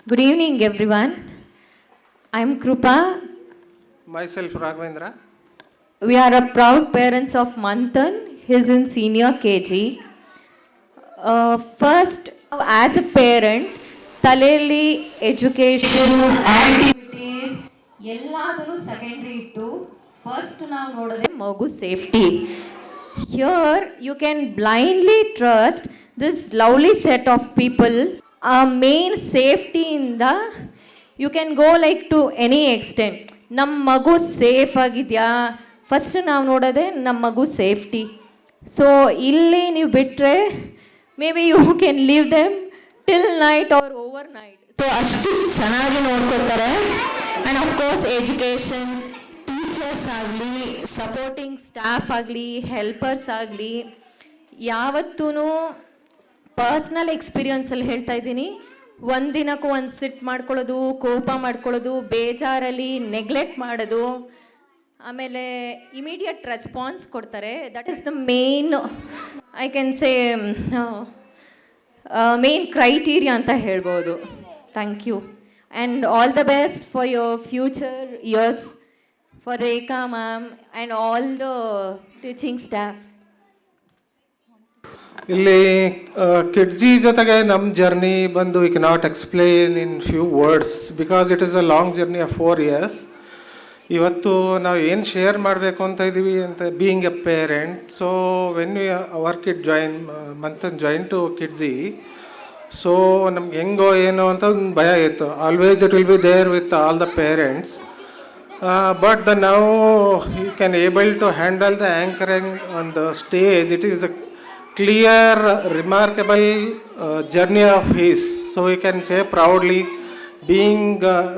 Good evening, everyone. I'm Krupa. Myself, Raghavendra. We are a proud parents of Manthan. He's in senior KG. First, as a parent, ತಲೆಯಲ್ಲಿ education activities ಎಲ್ಲದನ್ನು secondary ಇಟ್ಟು first ನಾವು ನೋಡೋದೇ ಮಗು safety. Here you can blindly trust this lovely set of people. Main ಸೇಫ್ಟಿಯಿಂದ you can go like to any extent. ನಮ್ಮ ಮಗು safe ಆಗಿದೆಯಾ ಫಸ್ಟ್ ನಾವು ನೋಡೋದೇ ನಮ್ಮ ಮಗು ಸೇಫ್ಟಿ. ಸೊ ಇಲ್ಲಿ ನೀವು ಬಿಟ್ಟರೆ maybe you can leave them till night or overnight. So ಅಷ್ಟು ಚೆನ್ನಾಗಿ ನೋಡ್ಕೊತಾರೆ. ಆ್ಯಂಡ್ ಆಫ್ಕೋರ್ಸ್ ಎಜುಕೇಷನ್, ಟೀಚರ್ಸ್ ಆಗಲಿ, ಸಪೋರ್ಟಿಂಗ್ ಸ್ಟಾಫ್ ಆಗಲಿ, ಹೆಲ್ಪರ್ಸ್ ಆಗಲಿ, ಯಾವತ್ತೂ ಪರ್ಸ್ನಲ್ ಎಕ್ಸ್ಪೀರಿಯನ್ಸಲ್ಲಿ ಹೇಳ್ತಾ ಇದ್ದೀನಿ, ಒಂದಿನಕ್ಕೂ ಒಂದು ಸಿಟ್ ಮಾಡ್ಕೊಳ್ಳೋದು, ಕೋಪ ಮಾಡ್ಕೊಳ್ಳೋದು, ಬೇಜಾರಲ್ಲಿ ನೆಗ್ಲೆಕ್ಟ್ ಮಾಡೋದು, ಆಮೇಲೆ ಇಮಿಡಿಯೇಟ್ ರೆಸ್ಪಾನ್ಸ್ ಕೊಡ್ತಾರೆ. That is the main, I can say main criteria ಅಂತ ಹೇಳ್ಬೋದು. Thank you and all the best for your future years, for Rekha ma'am and all the teaching staff. ಇಲ್ಲಿ ಕಿಡ್ಜಿ ಜೊತೆಗೆ ನಮ್ಮ ಜರ್ನಿ ಬಂದು we cannot explain in few words because it is a long journey of 4 years. ಇವತ್ತು ನಾವು ಏನು share ಮಾಡಬೇಕು ಅಂತ ಇದ್ದೀವಿ ಅಂತ being a parent. So when we our kid join Manthan join to Kidzee, so ನಮ್ಗೆ ಹೆಂಗೋ ಏನೋ ಅಂತ ಒಂದು ಭಯ ಇತ್ತು. Always it will be there with all the parents. But the now you can able to handle the anchoring on the stage. It is a clear, remarkable journey of his. So we can say proudly, being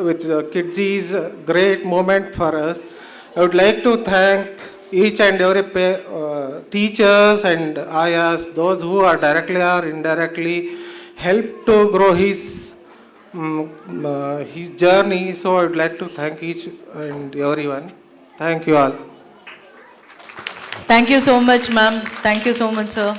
with Kidzi is a great moment for us. I would like to thank each and every teachers and ayahs, those who are directly or indirectly helped to grow his journey. So I would like to thank each and everyone. Thank you all. Thank you so much, ma'am. Thank you so much, sir.